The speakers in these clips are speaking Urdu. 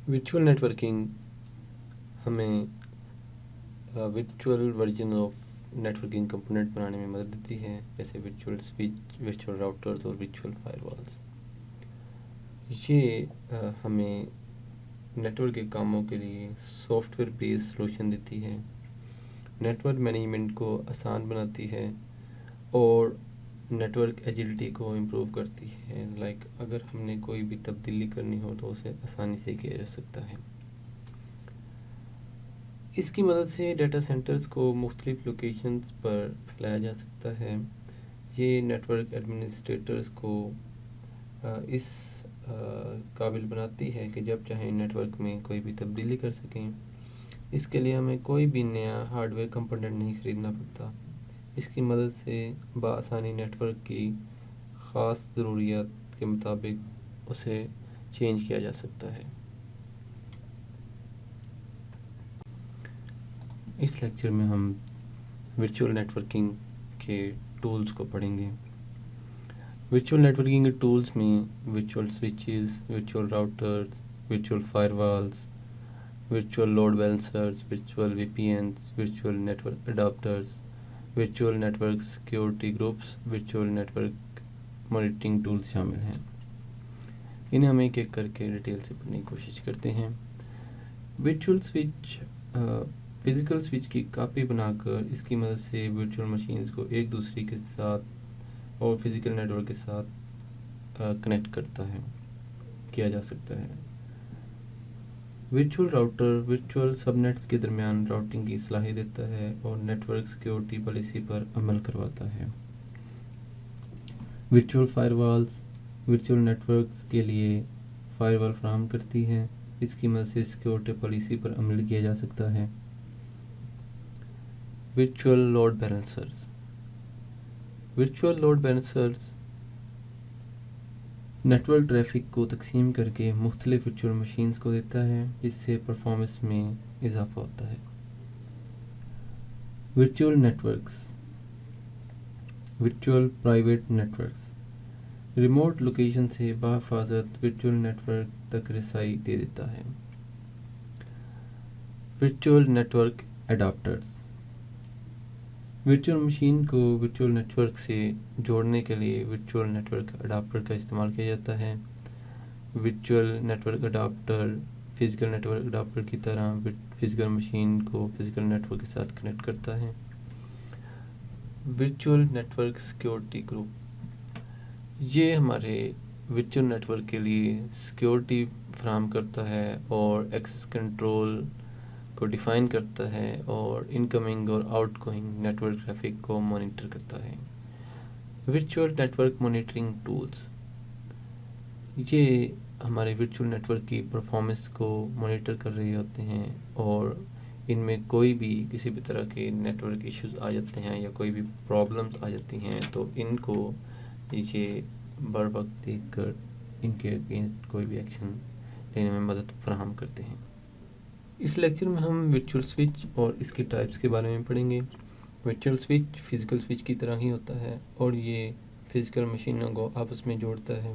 ورچوئل نیٹورکنگ ہمیں virtual version of networking component بنانے میں مدد دیتی ہے، جیسے ورچوئل سوئچ، ورچوئل راؤٹرز اور ورچوئل فائر والز۔ یہ ہمیں نیٹورک کے کاموں کے لیے سافٹ ویئر بیس سلوشن دیتی ہے، نیٹورک مینجمنٹ کو آسان بناتی ہے اور نیٹورک ایجلٹی کو امپروو کرتی ہے۔ اگر ہم نے کوئی بھی تبدیلی کرنی ہو تو اسے آسانی سے کیا جا سکتا ہے۔ اس کی مدد سے ڈیٹا سینٹرز کو مختلف لوکیشنز پر پھیلایا جا سکتا ہے۔ یہ نیٹورک ایڈمنسٹریٹرز کو اس قابل بناتی ہے کہ جب چاہیں نیٹ ورک میں کوئی بھی تبدیلی کر سکیں۔ اس کے لیے ہمیں کوئی بھی نیا ہارڈ ویئر کمپوننٹ نہیں خریدنا پڑتا۔ اس کی مدد سے بآسانی نیٹ ورک کی خاص ضروریات کے مطابق اسے چینج کیا جا سکتا ہے۔ اس لیکچر میں ہم ورچوئل نیٹورکنگ کے ٹولز کو پڑھیں گے۔ ورچوئل نیٹورکنگ کے ٹولز میں virtual switches, virtual routers, virtual firewalls, virtual load balancers, virtual V P Ns, virtual network adapters, virtual network security groups, virtual network monitoring tools شامل ہیں۔ انہیں ہم ایک ایک کر کے ڈیٹیل سے پڑھنے کی کوشش کرتے ہیں۔ ورچوئل سوئچ فزیکل سوئچ کی کاپی بنا کر اس کی مدد سے ورچوئل مشینز کو ایک دوسرے کے ساتھ اور فزیکل نیٹ ورک کے ساتھ کنیکٹ کیا جا سکتا ہے۔ Virtual router virtual subnets کے درمیان راؤٹنگ کی صلاحیت دیتا ہے اور نیٹ ورک سیکیورٹی پالیسی پر عمل کرواتا ہے۔ Virtual firewalls virtual networks کے لیے فائر وال فراہم کرتی ہے۔ اس کی مدد سے سیکیورٹی پالیسی پر عمل کیا جا سکتا ہے۔ Virtual load balancers virtual load balancers network traffic کو تقسیم کر کے مختلف ورچوئل مشینز کو دیتا ہے، جس سے پرفارمنس میں اضافہ ہوتا ہے۔ Virtual networks virtual private networks remote location سے بحفاظت ورچوئل نیٹ ورک تک رسائی دے دیتا ہے۔ Virtual network adapters virtual machine کو ورچوئل نیٹ ورک سے جوڑنے کے لیے ورچوئل نیٹ ورک اڈاپٹر کا استعمال کیا جاتا ہے۔ Virtual network adapter physical network adapter کی طرح فزیکل مشین کو فزیکل نیٹ ورک کے ساتھ کنیکٹ کرتا ہے۔ Virtual network security group یہ ہمارے ورچوئل نیٹ ورک کے لیے سیکیورٹی فراہم کرتا ہے اور ایکسیس کنٹرول کو ڈیفائن کرتا ہے اور انکمنگ اور outgoing network traffic کو مانیٹر کرتا ہے۔ Virtual network monitoring tools یہ ہمارے ورچوئل نیٹ ورک کی پرفارمنس کو مانیٹر کر رہے ہوتے ہیں اور ان میں کوئی بھی کسی بھی طرح کے نیٹ ورک ایشوز آ جاتے ہیں یا کوئی بھی پرابلمز آ جاتی ہیں تو ان کو یہ بر وقت دیکھ کر ان کے اگینسٹ کوئی بھی ایکشن لینے میں مدد فراہم کرتے ہیں۔ اس لیکچر میں ہم ورچوئل سوئچ اور اس کے ٹائپس کے بارے میں پڑھیں گے۔ ورچوئل سوئچ فزیکل سوئچ کی طرح ہی ہوتا ہے اور یہ فزیکل مشینوں کو آپس میں جوڑتا ہے۔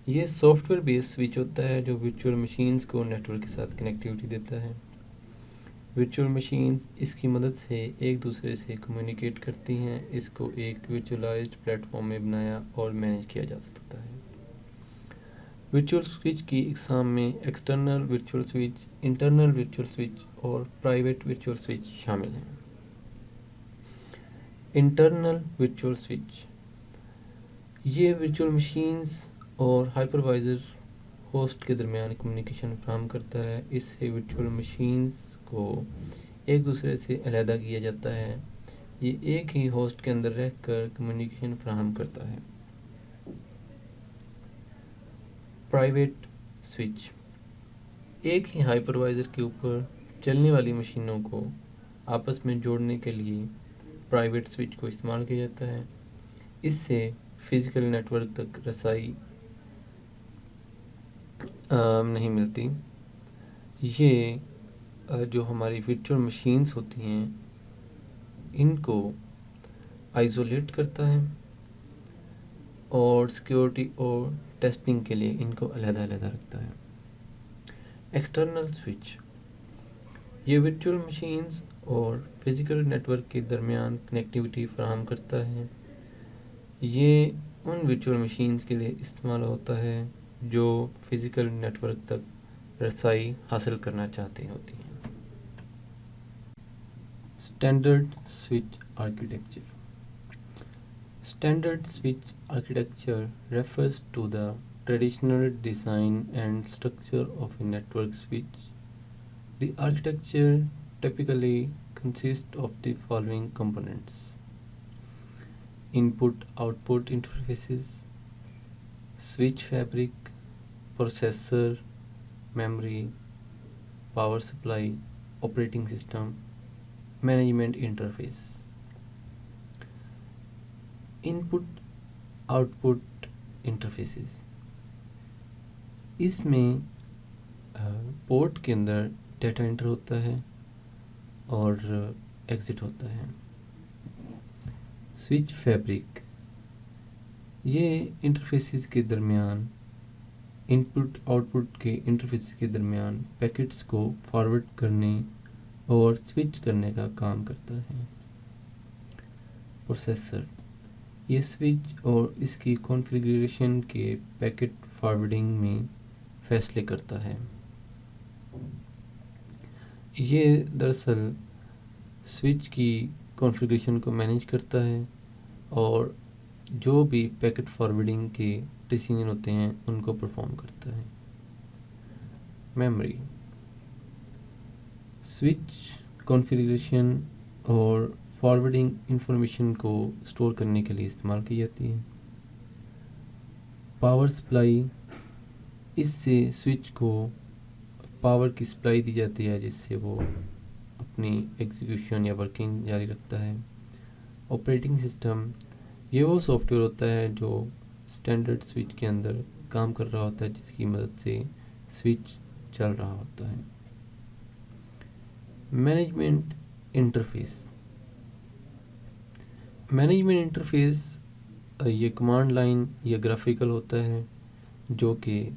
یہ سافٹ ویئر بیس سوئچ ہوتا ہے جو ورچوئل مشینز کو نیٹ ورک کے ساتھ کنیکٹیوٹی دیتا ہے۔ ورچوئل مشینز اس کی مدد سے ایک دوسرے سے کمیونیکیٹ کرتی ہیں۔ اس کو ایک ورچوئلائزڈ پلیٹ فارم میں بنایا اور مینیج کیا جا سکتا ہے۔ ورچوئل سوئچ کی اقسام میں external virtual switch, internal virtual switch اور پرائیویٹ ورچوئل سوئچ شامل ہیں۔ انٹرنل ورچوئل سوئچ یہ ورچوئل مشینز اور ہائپروائزر ہوسٹ کے درمیان کمیونیکیشن فراہم کرتا ہے۔ اس سے ورچوئل مشینز کو ایک دوسرے سے علیحدہ کیا جاتا ہے۔ یہ ایک ہی ہوسٹ کے اندر رہ کر کمیونیکیشن فراہم کرتا ہے۔ پرائیویٹ سوئچ ایک ہی ہائپروائزر کے اوپر چلنے والی مشینوں کو آپس میں جوڑنے کے لیے پرائیویٹ سوئچ کو استعمال کیا جاتا ہے۔ اس سے فزیکل نیٹ ورک تک رسائی نہیں ملتی۔ یہ جو ہماری ورچوئل مشینز ہوتی ہیں ان کو آئزولیٹ کرتا ہے اور سیکیورٹی اور ٹیسٹنگ کے لیے ان کو علیحدہ رکھتا ہے۔ ایکسٹرنل سوئچ، یہ ورچوئل مشینز اور فزیکل نیٹ ورک کے درمیان کنیکٹیوٹی فراہم کرتا ہے۔ یہ ان ورچوئل مشینز کے لیے استعمال ہوتا ہے جو فزیکل نیٹ ورک تک رسائی حاصل کرنا چاہتی ہوتی ہیں۔ Standard switch architecture. Standard switch architecture refers to the traditional design and structure of a network switch. The architecture typically consists of the following components: input-output interfaces, switch fabric, processor, memory, power supply, operating system, management interface. Input out interfaces, اس میں پورٹ کے اندر ڈیٹا انٹر ہوتا ہے اور ایگزٹ ہوتا ہے۔ سوئچ فیبرک، یہ انٹرفیسز کے درمیان انپٹ آؤٹ پٹ کے انٹرفیسز کے درمیان پیکٹس کو فارورڈ کرنے اور سوئچ کرنے کا کام کرتا ہے۔ پروسیسر، یہ سوئچ اور اس کی کانفیگریشن کے پیکٹ فارورڈنگ میں فیصلے کرتا ہے۔ یہ دراصل سوئچ کی کانفیگریشن کو مینیج کرتا ہے اور جو بھی پیکٹ فارورڈنگ کے ڈیسیژن ہوتے ہیں ان کو پرفارم کرتا ہے۔ میموری، سوئچ کانفیگریشن اور فارورڈنگ انفارمیشن کو اسٹور کرنے کے لیے استعمال کی جاتی ہے۔ پاور سپلائی، اس سے سوئچ کو پاور کی سپلائی دی جاتی ہے جس سے وہ اپنی ایگزیکیوشن یا ورکنگ جاری رکھتا ہے۔ آپریٹنگ سسٹم، یہ وہ سافٹ ویئر ہوتا ہے جو اسٹینڈرڈ سوئچ کے اندر کام کر رہا ہوتا ہے جس کی مدد سے سوئچ چل رہا ہوتا ہے۔ مینجمنٹ انٹرفیس، مینجمنٹ انٹرفیس یہ کمانڈ لائن یا گرافیکل ہوتا ہے جو کہ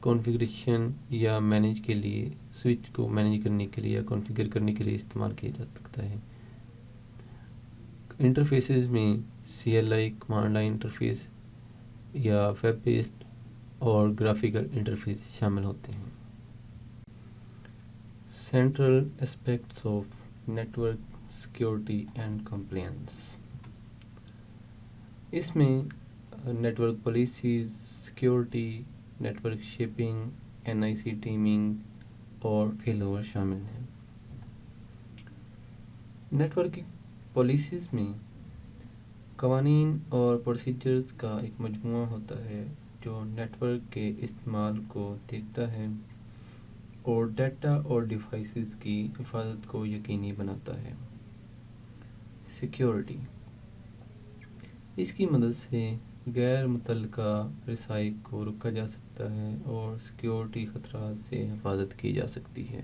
کانفیگریشن یا مینیج کے لیے سوئچ کو مینیج کرنے کے لیے یا کانفیگر کرنے کے لیے استعمال کیا جا سکتا ہے۔ انٹرفیسز میں CLI کمانڈ لائن انٹرفیس یا ویب بیسڈ اور گرافیکل انٹرفیس شامل ہوتے ہیں۔ Central aspects of network security and compliance, اس میں network policies, security, network shaping, NIC teaming اور فیل اوور شامل ہیں۔ نیٹورکنگ پالیسیز میں قوانین اور پروسیجرز کا ایک مجموعہ ہوتا ہے جو نیٹ ورک کے استعمال کو دیکھتا ہے اور ڈیٹا اور ڈیوائسز کی حفاظت کو یقینی بناتا ہے۔ سیکیورٹی، اس کی مدد سے غیر متعلقہ رسائی کو روکا جا سکتا ہے اور سیکیورٹی خطرات سے حفاظت کی جا سکتی ہے۔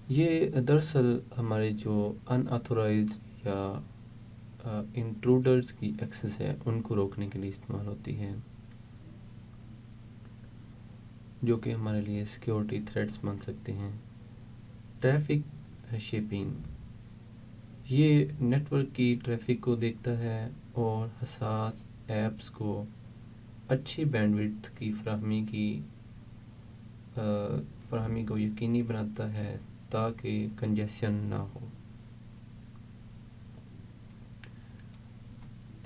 یہ دراصل ہمارے جو ان آتھورائزڈ یا انٹروڈرز کی ایکسس ہے ان کو روکنے کے لیے استعمال ہوتی ہے جو کہ ہمارے لیے سیکیورٹی تھریٹس بن سکتے ہیں۔ ٹریفک شیپنگ، یہ نیٹ ورک کی ٹریفک کو دیکھتا ہے اور حساس ایپس کو اچھی بینڈ وڈتھ کی فراہمی کو یقینی بناتا ہے تاکہ کنجیشن نہ ہو۔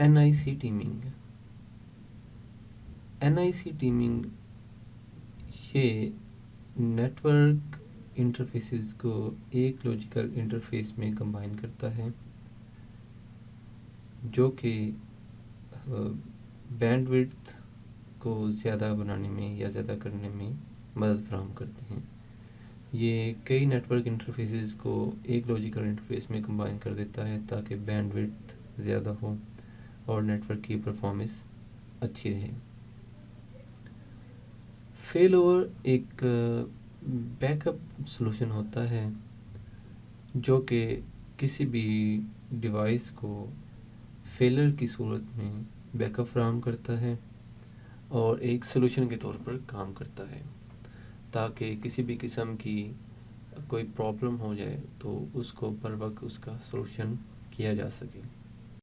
NIC ٹیمنگ، NIC ٹیمنگ یہ نیٹ ورک انٹرفیسز کو ایک لاجیکل انٹرفیس میں کمبائن کرتا ہے جو کہ بینڈ وڈتھ کو زیادہ بنانے میں یا زیادہ کرنے میں مدد فراہم کرتے ہیں۔ یہ کئی نیٹ ورک انٹرفیسز کو ایک لاجیکل انٹرفیس میں کمبائن کر دیتا ہے تاکہ بینڈ وڈتھ زیادہ ہو اور نیٹ ورک کی پرفارمنس اچھی رہے۔ فیل اوور ایک بیک اپ سلوشن ہوتا ہے جو کہ کسی بھی ڈیوائس کو فیلر کی صورت میں بیک اپ فراہم کرتا ہے اور ایک سلوشن کے طور پر کام کرتا ہے۔ تاکہ کسی بھی قسم کی کوئی پرابلم ہو جائے تو اس کو بر وقت اس کا سولوشن کیا جا سکے.